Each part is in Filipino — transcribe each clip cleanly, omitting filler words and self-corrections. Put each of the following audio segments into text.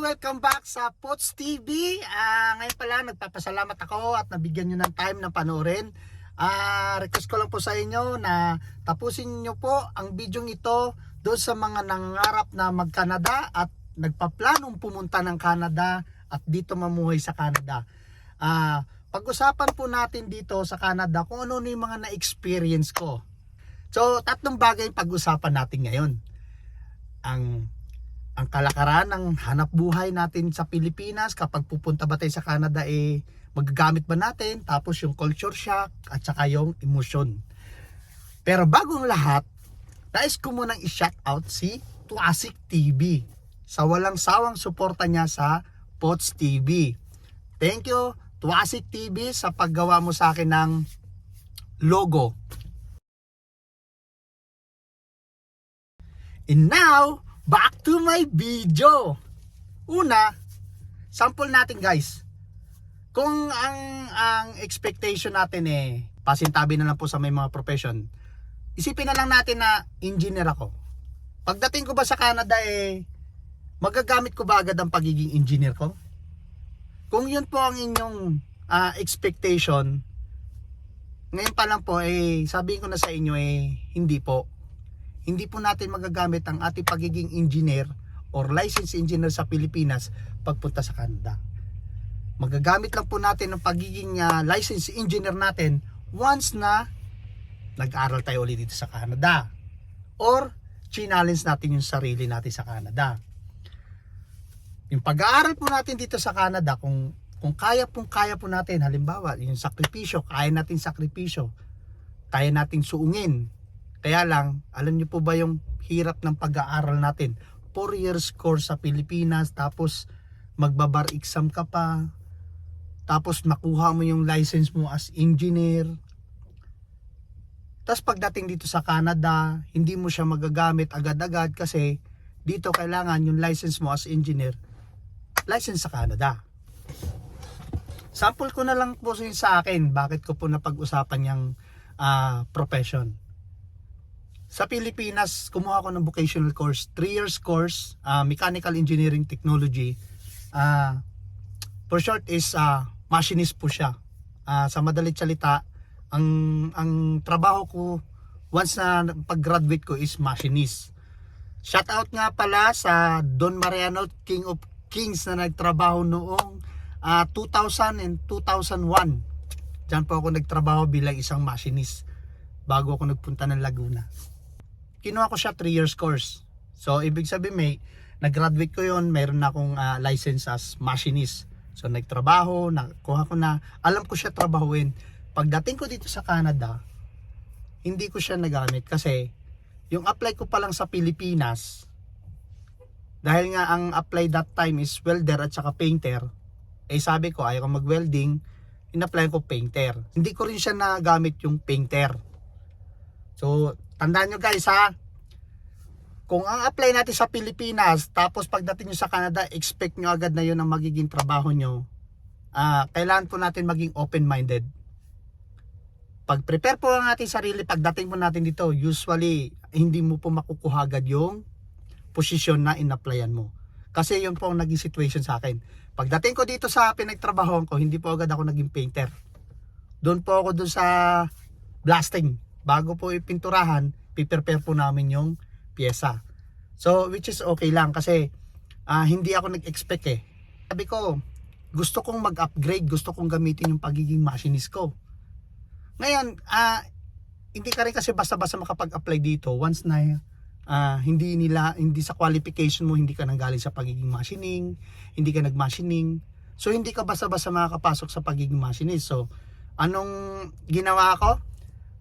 Welcome back sa Pots TV. Ngayon pala nagpapasalamat ako at nabigyan nyo ng time na panoorin. Request ko lang po sa inyo na tapusin nyo po ang video ito doon sa mga nangangarap na mag-Canada at nagpaplanong pumunta ng Canada at dito mamuhay sa Canada. Pag-usapan po natin dito sa Canada kung ano yung mga na-experience ko. So, tatlong bagay yung pag-usapan natin ngayon. Ang kalakaran ng hanap buhay natin sa Pilipinas kapag pupunta ba tayo sa Canada, magagamit ba natin, tapos yung culture shock at saka yung emosyon. Pero bagong lahat, nais ko munang i-shout out si Tuasik TV sa walang sawang suporta niya sa Pots TV. Thank you Tuasik TV sa paggawa mo sa akin ng logo. And now, back to my video. Una, sample natin guys. Kung ang expectation natin pasintabi na lang po sa may mga profession. Isipin na lang natin na engineer ako. Pagdating ko ba sa Canada magagamit ko ba agad ang pagiging engineer ko? Kung yun po ang inyong expectation, ngayon pa lang po sabihin ko na sa inyo hindi po. Hindi po natin magagamit ang ating pagiging engineer or licensed engineer sa Pilipinas pagpunta sa Canada. Magagamit lang po natin ang pagiging licensed engineer natin once na nag-aral tayo ulit dito sa Canada or challenge natin yung sarili natin sa Canada. Yung pag-aaral po natin dito sa Canada, kung kaya po natin, halimbawa yung sakripisyo, kaya natin sakripisyo, kaya nating suungin. Kaya lang, alam niyo po ba yung hirap ng pag-aaral natin? 4 years course sa Pilipinas, tapos magbabar exam ka pa, tapos makuha mo yung license mo as engineer. Tapos pagdating dito sa Canada, hindi mo siya magagamit agad-agad kasi dito kailangan yung license mo as engineer, license sa Canada. Sample ko na lang po sa akin, bakit ko po napag-usapan yung profession. Sa Pilipinas, kumuha ako ng vocational course, 3 years course, mechanical engineering technology. For short is machinist po siya. Sa madalit salita, ang trabaho ko once na pag-graduate ko is machinist. Shout out nga pala sa Don Mariano, King of Kings, na nagtrabaho noong 2000 and 2001. Diyan po ako nagtrabaho bilang isang machinist bago ako nagpunta ng Laguna. Kinuha ko siya 3 years course. So, ibig sabihin nag-graduate ko yon, mayroon na akong license as machinist. So, nagtrabaho, nakuha ko na, alam ko siya trabahuin. Pagdating ko dito sa Canada, hindi ko siya nagamit kasi yung apply ko pa lang sa Pilipinas, dahil nga ang apply that time is welder at saka painter, sabi ko ayaw ko mag-welding, in-apply ko painter. Hindi ko rin siya nagamit yung painter. So, tandaan nyo guys kung ang apply natin sa Pilipinas, tapos pagdating nyo sa Canada, expect nyo agad na yun ang magiging trabaho nyo. Kailangan po natin maging open-minded. Pag-prepare po ang ating sarili, pagdating po natin dito, usually, hindi mo po makukuha agad yung posisyon na in-applyan mo. Kasi yun po ang naging situation sa akin. Pagdating ko dito sa pinagtrabahoan ko, hindi po agad ako naging painter. Doon po ako doon sa blasting. Bago po ipinturahan, piprepare po namin yung pyesa. So, which is okay lang kasi hindi ako nag-expect Sabi ko, gusto kong mag-upgrade, gusto kong gamitin yung pagiging machinist ko. Ngayon, hindi ka rin kasi basta-basta makapag-apply dito once na hindi sa qualification mo, hindi ka nanggaling sa pagiging machining, hindi ka nag-machining. So, hindi ka basta-basta makakapasok sa pagiging machinist. So, anong ginawa ko?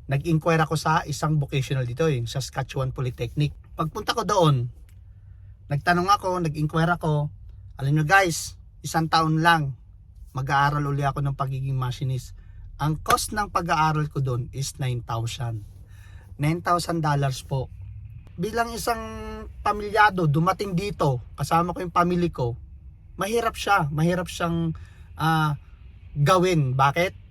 Nag-inquire ako sa isang vocational dito, yung Saskatchewan Polytechnic. Pagpunta ko doon, nagtanong ako, nag-inquire ako. Alam nyo guys, 1 taon lang, mag-aaral uli ako ng pagiging machinist. Ang cost ng pag-aaral ko doon is $9,000. $9,000 po. Bilang isang pamilyado, dumating dito, kasama ko yung family ko, mahirap siyang gawin. Bakit?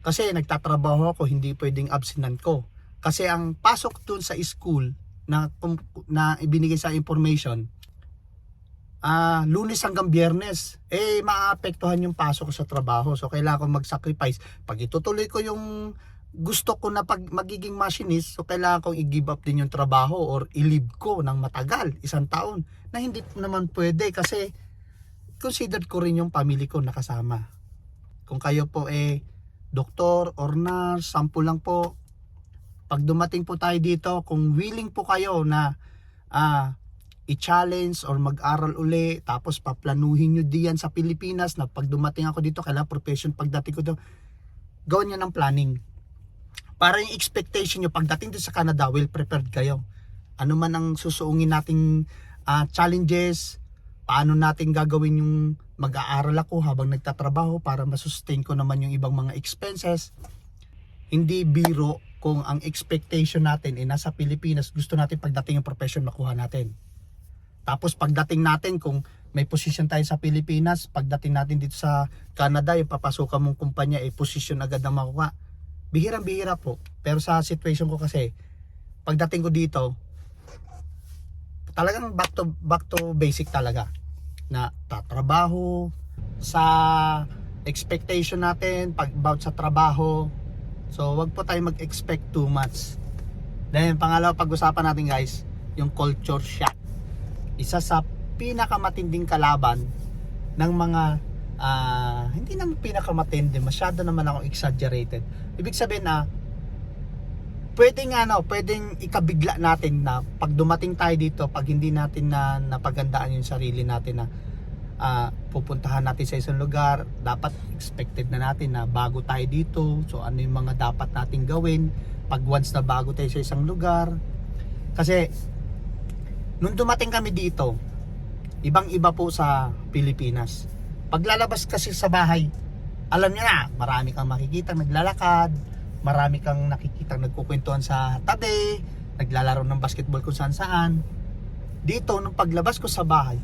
Kasi nagtatrabaho ako, hindi pwedeng absenan ko. Kasi ang pasok dun sa school na ibinigay sa information, Lunes hanggang Biyernes, maaapektuhan yung pasok ko sa trabaho. So kailangan ko mag-sacrifice. Pag itutuloy ko yung gusto ko na magiging machinist, so kailangan kong i-give up din yung trabaho or i-leave ko ng matagal, 1 taon, na hindi naman pwede kasi considered ko rin yung family ko nakasama. Kung kayo po doktor or nurse, sample lang po, pag dumating po tayo dito, kung willing po kayo na i-challenge or mag-aral uli, tapos paplanuhin nyo diyan sa Pilipinas na pag dumating ako dito, kailangan profession pagdating ko dito, gawin nyo ng planning. Para yung expectation nyo pagdating dito sa Canada, well prepared kayo. Ano man ang susuungin nating challenges, paano natin gagawin yung mag-aaral ako habang nagtatrabaho para masustain ko naman yung ibang mga expenses. Hindi biro kung ang expectation natin nasa Pilipinas, gusto natin pagdating yung profession makuha natin. Tapos pagdating natin, kung may position tayo sa Pilipinas, pagdating natin dito sa Canada, yung papasukan mong kumpanya, position agad na makuha. Bihirang-bihira po. Pero sa situation ko kasi, pagdating ko dito, talagang back to basic talaga. Na tatrabaho, sa expectation natin, about sa trabaho. So, wag po tayo mag-expect too much. Then, pangalawa, pag-usapan natin guys, yung culture shock. Isa sa pinakamatinding kalaban ng mga hindi naman pinakamatindi, masyado naman akong exaggerated. Ibig sabihin na pwedeng ikabigla natin na pag dumating tayo dito, pag hindi natin na napagandaan yung sarili natin na pupuntahan natin sa isang lugar, dapat expected na natin na bago tayo dito, so ano yung mga dapat natin gawin pag once na bago tayo sa isang lugar. Kasi nung dumating kami dito, ibang iba po sa Pilipinas. Paglalabas kasi sa bahay, alam niyo na, marami kang makikita naglalakad, marami kang nakikita nagkukwentuhan sa tabi, naglalaro ng basketball kung saan saan. Dito, nung paglabas ko sa bahay,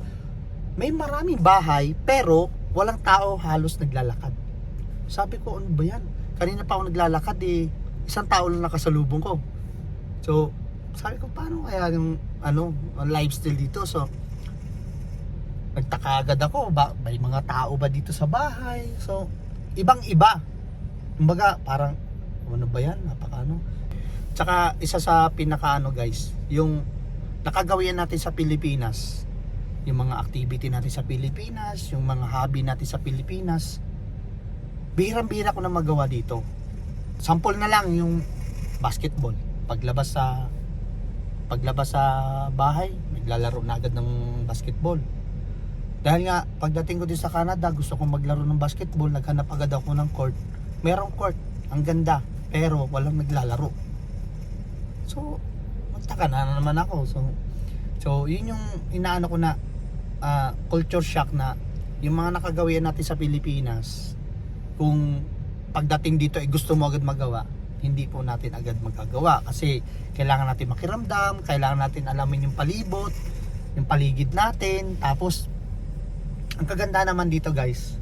may maraming bahay pero walang tao halos naglalakad. Sabi ko, ano ba yan? Kanina pa ako naglalakad, isang tao lang nakasalubong ko. So, sabi ko, paano kaya yung lifestyle dito? So, nagtaka agad ako, may mga tao ba dito sa bahay? So, ibang-iba. Kumbaga, parang, ano ba yan? Napakaano. Tsaka, isa sa pinakaano guys, yung nakagawian natin sa Pilipinas, yung mga activity natin sa Pilipinas, yung mga hobby natin sa Pilipinas, bihirang-bihira ko na magawa dito. Sample na lang yung basketball. Paglabas sa bahay, naglalaro na agad ng basketball. Dahil nga, pagdating ko din sa Canada, gusto kong maglaro ng basketball, naghanap agad ako ng court. Merong court, ang ganda, pero walang naglalaro. So, magtaka na naman ako. So yun yung inaano ko na culture shock na yung mga nakagawian natin sa Pilipinas, kung pagdating dito gusto mo agad magawa, hindi po natin agad magagawa kasi kailangan natin makiramdam, kailangan natin alamin yung palibot, yung paligid natin. Tapos ang kaganda naman dito guys,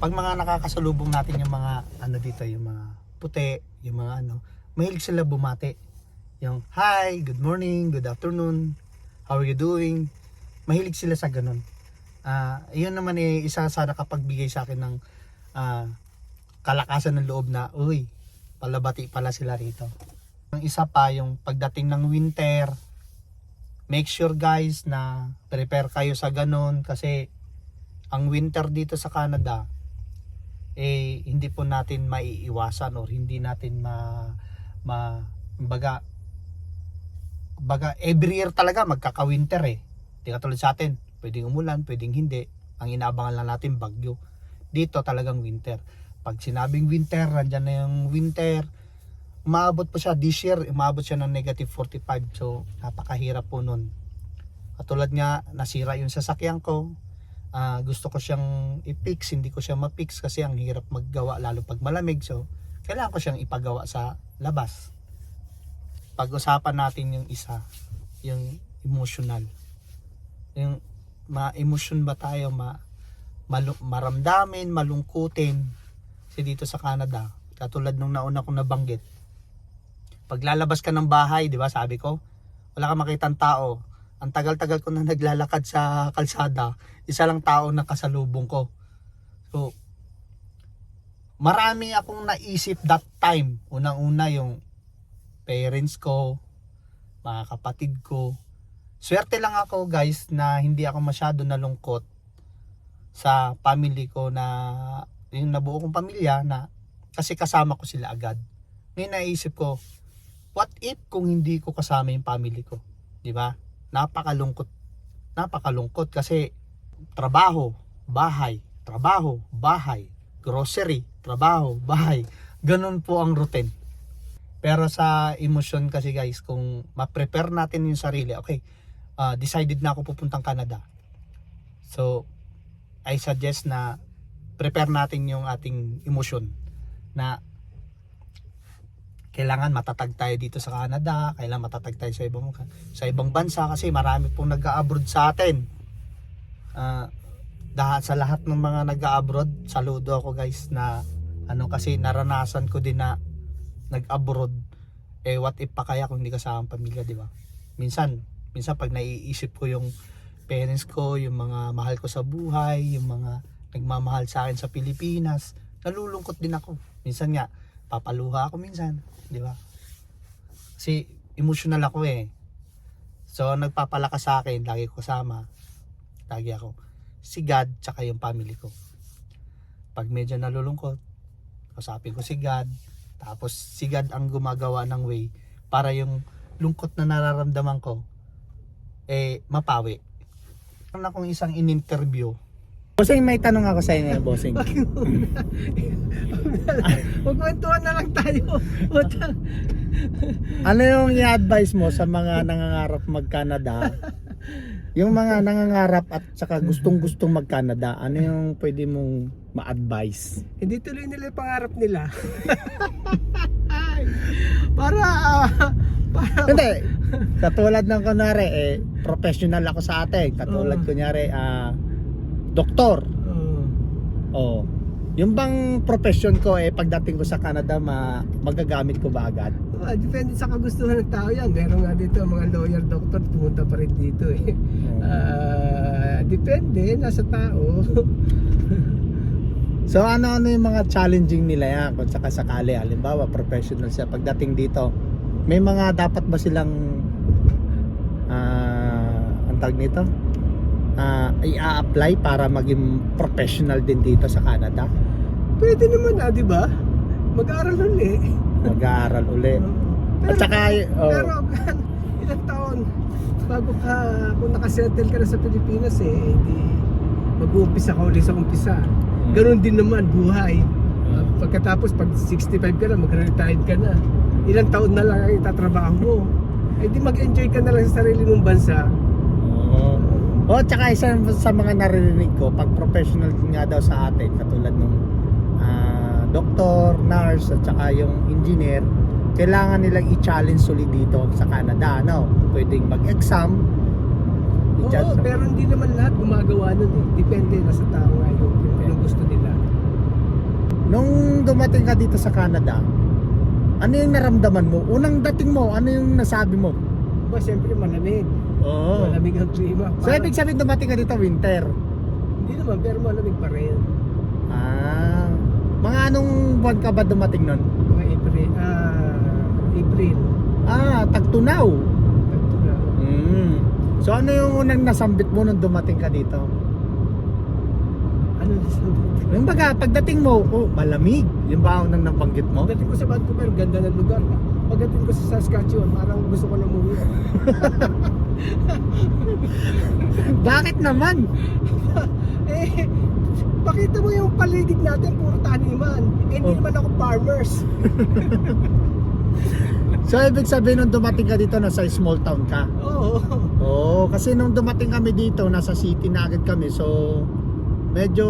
pag mga nakakasalubong natin yung mga dito, yung mga puti, yung mga mahilig sila bumati. Yung hi, good morning, good afternoon, how are you doing? Mahilig sila sa ganun. Yun naman isa sa nakapagbigay sa akin ng kalakasan ng loob na, uy, palabati pala sila rito. Ang isa pa, yung pagdating ng winter, make sure guys na prepare kayo sa ganun kasi ang winter dito sa Canada hindi po natin maiiwasan or hindi natin baga every year talaga magkaka-winter Di katulad sa atin, pwedeng umulan, pwedeng hindi. Ang inaabangan lang natin bagyo. Dito talagang winter. Pag sinabing winter, nandyan na yung winter. Umabot pa siya this year, umabot siya ng -45. So napakahirap po nun. Katulad nga, nasira yung sasakyan ko. Gusto ko siyang i-fix, hindi ko siya ma-fix kasi ang hirap maggawa lalo pag malamig. So kailangan ko siyang ipagawa sa labas. Pag-usapan natin yung isa, yung emotional. Yung ma-emotion ba tayo, maramdamin, malungkutin. Kasi dito sa Canada, katulad nung nauna kong nabanggit, 'pag lalabas ka ng bahay, 'di ba, sabi ko, wala kang makitang tao, Ang tagal-tagal ko na naglalakad sa kalsada, isa lang tao na kasalubong ko. So, marami akong naisip that time. Unang-una yung parents ko, mga kapatid ko. Swerte lang ako guys na hindi ako masyado nalungkot sa family ko na yung nabuo kong pamilya na kasi kasama ko sila agad. Ngayon naisip ko, what if kung hindi ko kasama yung family ko? 'Di ba? Napakalungkot kasi trabaho, bahay, grocery, trabaho, bahay. Ganun po ang routine. Pero sa emosyon kasi guys, kung ma-prepare natin yung sarili, okay, decided na ako pupuntang Canada. So, I suggest na prepare natin yung ating emosyon na kailangan matatag tayo dito sa Canada, kailangan matatag tayo sa ibang bansa kasi marami pong nag-a-abroad sa atin. Sa lahat ng mga nag-a-abroad, saludo ako guys na kasi naranasan ko din na nag-abroad. What if pa kaya kung hindi kasama ang pamilya, di ba? Minsan pag naiisip ko yung parents ko, yung mga mahal ko sa buhay, yung mga nagmamahal sa akin sa Pilipinas, nalulungkot din ako. Minsan nga, papaluha ako minsan, di ba? Kasi emotional ako eh. So nagpapalakas sa akin, lagi ko kasama, lagi ako si God tsaka yung family ko. Pag medyo nalulungkot, kasapin ko si God, tapos si God ang gumagawa ng way para yung lungkot na nararamdaman ko mapawi. Meron akong isang in-interview. Bossing, may tanong ako sa inyo, bossing. Magkwentuhan na lang tayo. Ano yung i-advise mo sa mga nangangarap mag-Canada? Yung mga nangangarap at saka gustong-gustong mag-Canada, ano yung pwede mong ma-advise? Hindi tuloy nila yung pangarap nila. para Hindi. Katulad ng kunwari, professional ako sa atin. Katulad kunyari, doktor. Oh. Yung bang profession ko pagdating ko sa Canada magagamit ko ba agad? Depende sa kagustuhan ng tao yan. Meron nga dito mga lawyer, doctor, pumunta pa rin dito eh. Depende, nasa tao. So ano yung mga challenging nila yan kung sakali, halimbawa professional siya pagdating dito, may mga dapat ba silang ang tawag nito? I-apply para maging professional din dito sa Canada? Pwede naman di ba? Mag-aaral uli. Mag-aaral uli. Pero, at saka pero ilang taon bago ka, kung nakasettle ka na sa Pilipinas di mag-uumpisa ka ulit sa umpisa. Ganon din naman buhay. Pagkatapos pag 65 ka na, mag-retired ka na. Ilang taon na lang ang itatrabaho mo. Di mag-enjoy ka na lang sa sarili mong bansa. Tsaka isa sa mga naririnig ko, pag professional nga daw sa atin, katulad ng doktor, nurse, at saka yung engineer, kailangan nilang i-challenge ulit dito sa Canada, pwedeng mag-exam. Pero hindi naman lahat gumagawa nun Depende na sa tao nga yung gusto nila. Nung dumating ka dito sa Canada, ano yung naramdaman mo? Unang dating mo, ano yung nasabi mo? Siyempre malamig. Malamig ang klima. So ibig sabihin dumating ka dito winter? Hindi naman, pero malamig pa rin. Mga anong buwan ka ba dumating nun? Mga April. Tagtunaw. So ano yung unang nasambit mo nung dumating ka dito? Ano nasambit? Yung baga, pagdating mo, malamig. Yung ba ang nabanggit mo? Pagdating ko sa Vancouver, ganda ng lugar. Pagdating ko sa Saskatchewan, parang gusto ko na umuwi. Bakit naman? Pakita mo yung paligid natin, puro taniman. Hindi naman ako farmers. So ibig sabihin nung dumating ka dito, nasa small town ka? Oo, kasi nung dumating kami dito, nasa city na agad kami. So medyo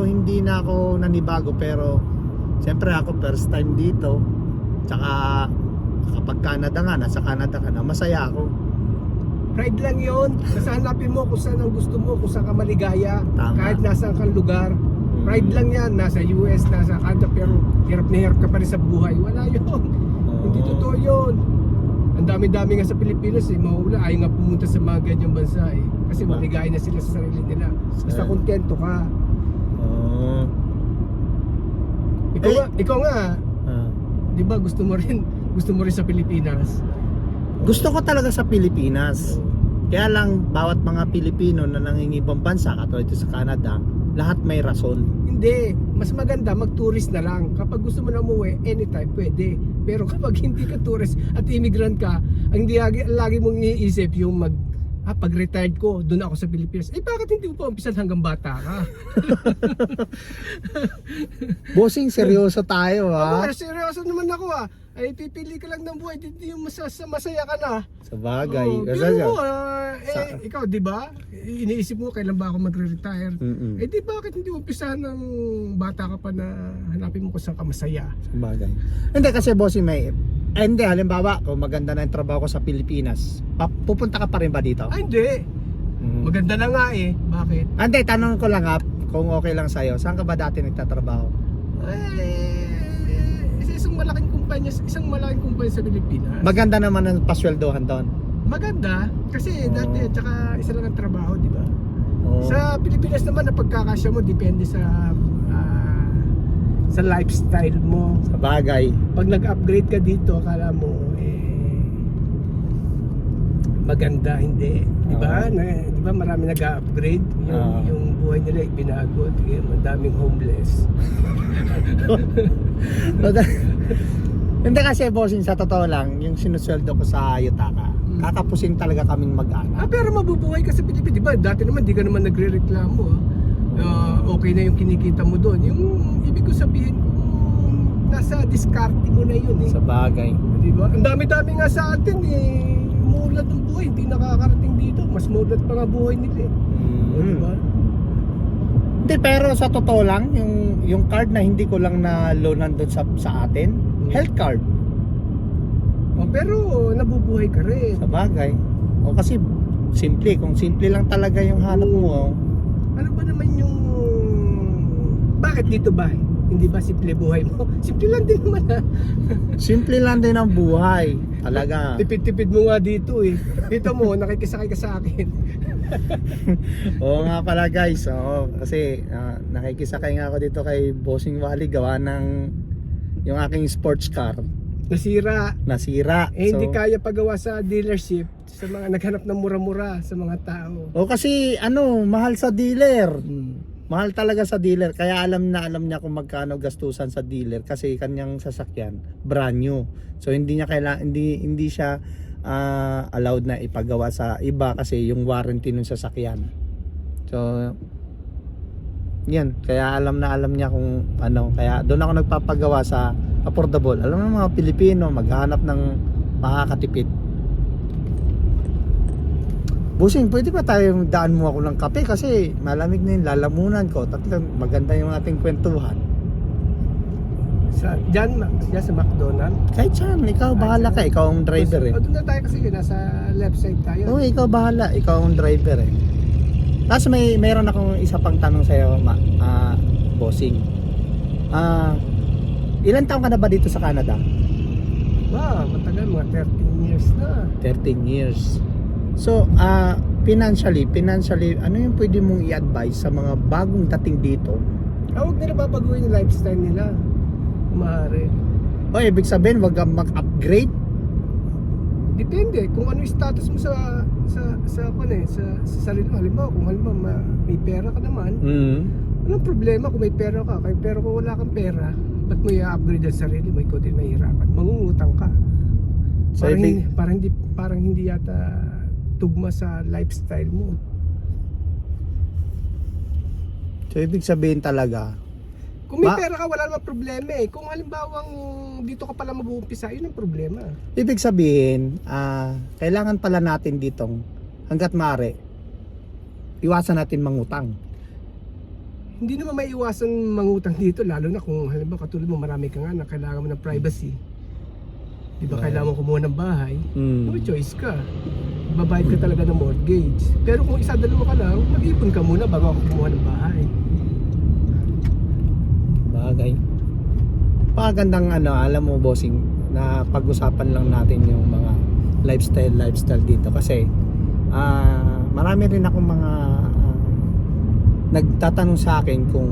hindi na ako nanibago, pero siyempre ako first time dito. Tsaka kapag Canada nga, nasa Canada ka na, masaya ako. Pride lang yun. Kasi hanapin mo kung saan ang gusto mo, kung saan ka maligaya. Tama. Kahit nasaan kang lugar. Pride lang yan. Nasa US, nasa Canada, pero hirap na hirap ka pa rin sa buhay. Wala yun. Hindi totoo yun. Ang dami-dami nga sa Pilipinas mawala, ayaw nga pumunta sa mga ganyang bansa kasi maligaya na sila sa sarili nila. Basta kontento ka. Oo. Ikaw nga, di ba gusto mo rin sa Pilipinas? Gusto ko talaga sa Pilipinas. Kaya lang, bawat mga Pilipino na nangingibang bansa, katulad ito sa Canada, lahat may rason. Hindi, mas maganda mag-tourist na lang. Kapag gusto mo na umuwi, anytime pwede. Pero kapag hindi ka tourist at immigrant ka, ang hindi lagi mong iniisip yung pag retired ko, doon ako sa Pilipinas. Bakit hindi mo pa umpisan hanggang bata ka? Bossing, seryoso tayo ha. Seryoso naman ako ay pipili ka lang ng buhay, hindi yung masaya ka na. Sa bagay. Pero ikaw, di ba? Iniisip mo, kailan ba ako magre-retire? Di bakit hindi umpisahan ng bata ka pa na hanapin mo kung saan ka masaya? Sa bagay. Hindi kasi bossing hindi, halimbawa, kung maganda na yung trabaho ko sa Pilipinas, pupunta ka pa rin ba dito? Hindi. Maganda na nga Bakit? Hindi, tanong ko lang kung okay lang sa'yo. Saan ka ba dati nagtatrabaho? Isang malaking kumpanya sa Pilipinas. Maganda naman ang pasweldohan doon. Maganda kasi dati tsaka isa lang ang trabaho, di ba? Oo. Sa Pilipinas naman na pagkakasya mo depende sa lifestyle mo. Sa bagay. Pag nag-upgrade ka dito, akala mo maganda, hindi. Di ba? Di ba marami nag-upgrade? Yung buhay nila binago. Ang daming homeless. Hindi kasi bossing, sa totoo lang, yung sinusweldo ko sa Yutaka, kakapusin talaga kaming mag-anak. Pero mabubuhay ka sa Pilipinas. Di ba? Dati naman di ka naman nagre-reklamo. Okay na yung kinikita mo doon. Yung ibig ko sabihin, nasa diskarte mo na yun Sa bagay. Di ba? Ang dami-dami nga sa atin mulat ng buhay, hindi nakakarating dito. Mas mulat pa nga buhay nila Di ba? Hindi, pero sa totoo lang, yung card na hindi ko lang na loanan doon sa atin, health card. Pero nabubuhay ka rin. Sa bagay. Kasi kung simple lang talaga yung hanap mo. Ano ba naman yung bakit dito ba? Hindi ba simple buhay mo? Simple lang din naman Simple lang din ang buhay. Talaga. Tipid-tipid mo nga dito Dito mo, nakikisakay ka sa akin. Oo nga pala guys. Kasi nakikisakay nga ako dito kay Bossing Wally gawa ng yung aking sports car. Nasira. Hindi kaya pagawa sa dealership sa mga naghanap ng mura-mura sa mga tao. Kasi mahal sa dealer. Mahal talaga sa dealer. Kaya alam niya kung magkano gastusan sa dealer kasi kanyang sasakyan brand new. So hindi siya allowed na ipagawa sa iba kasi yung warranty ng sasakyan. So yan, kaya alam niya kung kaya doon ako nagpapagawa sa affordable. Alam mo mga Pilipino maghanap ng makakatipid. Bossing, pwede ba tayong daan mo ako ng kape kasi malamig na yung lalamunan ko. Maganda yung ating kwentuhan. Diyan sa McDonald's. Kahit saan, ikaw bahala ka. Ikaw ang driver Doon na tayo kasi nasa left side tayo. Ikaw bahala. Ikaw ang driver Tapos mayroon akong isa pang tanong sa'yo, Bossing. Ilan taon ka na ba dito sa Canada? Matagal, mga 13 years na. 13 years. So, financially, ano yung pwede mong i-advise sa mga bagong dating dito? Huwag nila babaguhin yung lifestyle nila. Maaari. Ibig sabihin, wag kang mag-upgrade? Depende kung ano yung status mo sa sarili mo. Halimbawa, kung may pera ka naman, walang problema kung may pera ka. Pero kung wala kang pera, ba't mo i-upgrade ang sarili mo? Ikaw din mahihirapan. Mangungutang ka. Parang hindi yata tugma sa lifestyle mo. So ibig sabihin talaga, kung may pera ka, wala namang problema Kung halimbawang dito ka pala mag-uumpisa, yun ang problema. ibig sabihin, kailangan pala natin ditong hanggat maaari iwasan natin mangutang. Hindi naman may iwasan mangutang dito, lalo na kung halimbawa katulad mo marami ka nga na kailangan mo ng privacy. Di ba kailangan mo kumuha ng bahay? No choice ka. Babayad ka talaga ng mortgage. Pero kung isa-dalawa ka lang, mag-ipon ka muna bago ako kumuha ng bahay. Bagay. Pagandang alam mo Bossing, na pag-usapan lang natin yung mga lifestyle dito kasi marami rin akong mga nagtatanong sa akin kung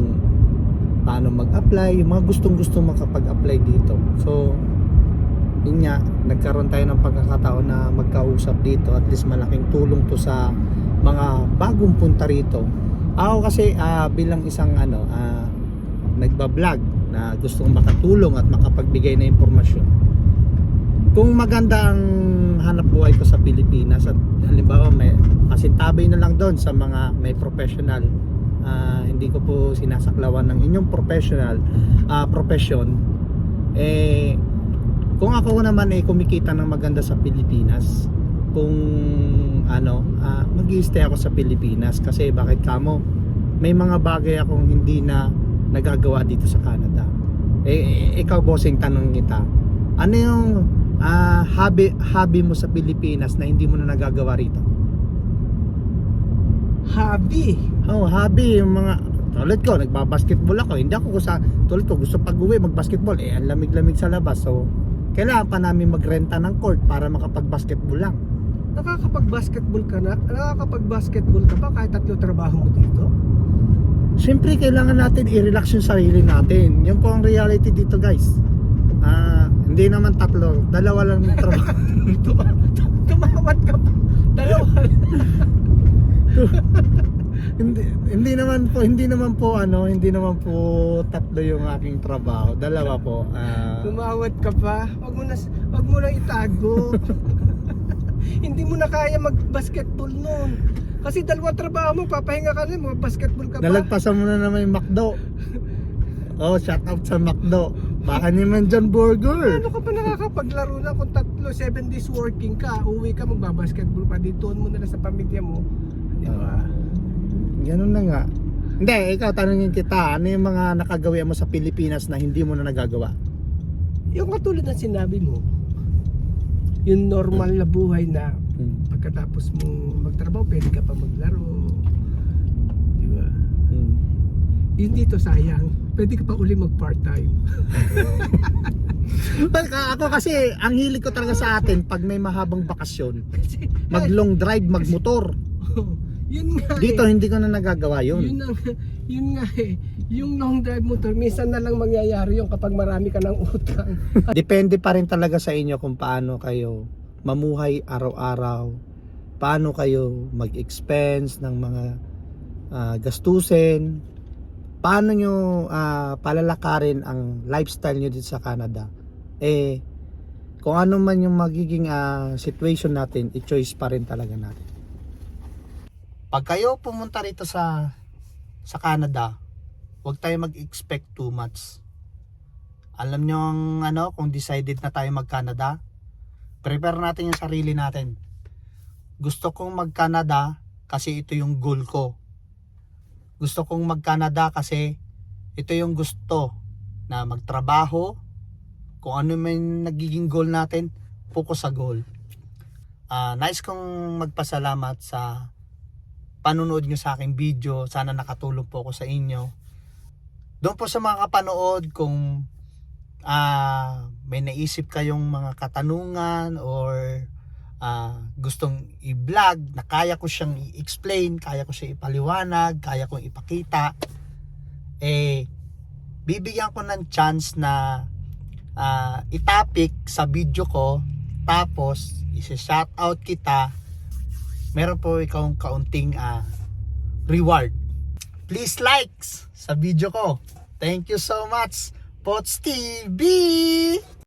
paano mag-apply, yung mga gustong makapag-apply dito. So yun nga, nagkaroon tayo ng pagkakataon na magkausap dito. At least malaking tulong to sa mga bagong punta rito. Ako kasi bilang isang nagbablog na gustong makatulong at makapagbigay na impormasyon. Kung maganda ang hanap buhay ko sa Pilipinas at halimbawa may pasintabay na lang doon sa mga may professional, hindi ko po sinasaklawan ng inyong profession, kung ako naman kumikita ng maganda sa Pilipinas, kung mag-i-stay ako sa Pilipinas kasi bakit kamo may mga bagay akong hindi na nagagawa dito sa Canada. Ikaw bossing, tanong kita, ano yung hobby mo sa Pilipinas na hindi mo na nagagawa rito? Hobby? Hobby, yung mga tulad ko, nagbabasketball ako. Hindi ako tulad ko, gusto pag-uwi magbasketball, ang lamig-lamig sa labas. So kailangan pa namin magrenta ng court para makapag-basketball lang. Nakakapag-basketball ka ba kahit 3 trabaho mo dito? Siyempre kailangan natin i-relax yung sarili natin. Yan po ang reality dito, guys. Hindi naman 3, 2 lang yung trabaho. Tumawat ka pa. 2. hindi naman po 3 yung aking trabaho, 2 po. Tumawat ka pa. Wag mo na itago. Hindi mo na kaya mag-basketball noon. Kasi 2 trabaho mo, papahinga ka na, mag-basketball ka pa. Nalagpasan mo na naman yung McDo. Shout out sa McDo. Baka naman John Burger. Ano ka pa nakakapaglaro na kung 7 days working ka, uwi ka, magbabasketball pa, dito mo na lang sa pamilya mo. Di ba? Ganun na nga. Hindi, ikaw tanungin kita, ano yung mga nakagawa mo sa Pilipinas na hindi mo na nagagawa? Yung katulad ng sinabi mo, yung normal na buhay na pagkatapos mong magtrabaho, pwede ka pa maglaro. Di ba? Yun dito sayang, pwede ka pa uli mag part-time. Ako kasi, ang hilig ko talaga sa atin, pag may mahabang bakasyon, mag long drive, magmotor. Yun nga Dito hindi ko na nagagawa yun. Yun nga yung long drive motor, minsan na lang mangyayari yung kapag marami ka ng utang. Depende pa rin talaga sa inyo kung paano kayo mamuhay araw-araw, paano kayo mag-expense ng mga gastusin, paano nyo palalakarin ang lifestyle nyo dito sa Canada. Kung ano man yung magiging situation natin, i-choice pa rin talaga natin. Pag kayo pumunta rito sa Canada, huwag tayo mag-expect too much. Alam nyo kung decided na tayo mag-Canada, prepare natin yung sarili natin. Gusto kong mag-Canada kasi ito yung goal ko. Gusto kong mag-Canada kasi ito yung gusto na magtrabaho. Kung ano man nagiging goal natin, focus sa goal. Nice kong magpasalamat sa panunood nyo sa aking video. Sana nakatulong po ako sa inyo. Doon po sa mga kapanood, kung may naisip kayong mga katanungan or gustong i-vlog na kaya ko siyang i-explain, kaya ko siya ipaliwanag, kaya kong ipakita, bibigyan ko ng chance na i-topic sa video ko, tapos isi-shoutout kita. Meron po ikaw kaunting reward. Please likes sa video ko. Thank you so much, Pots TV!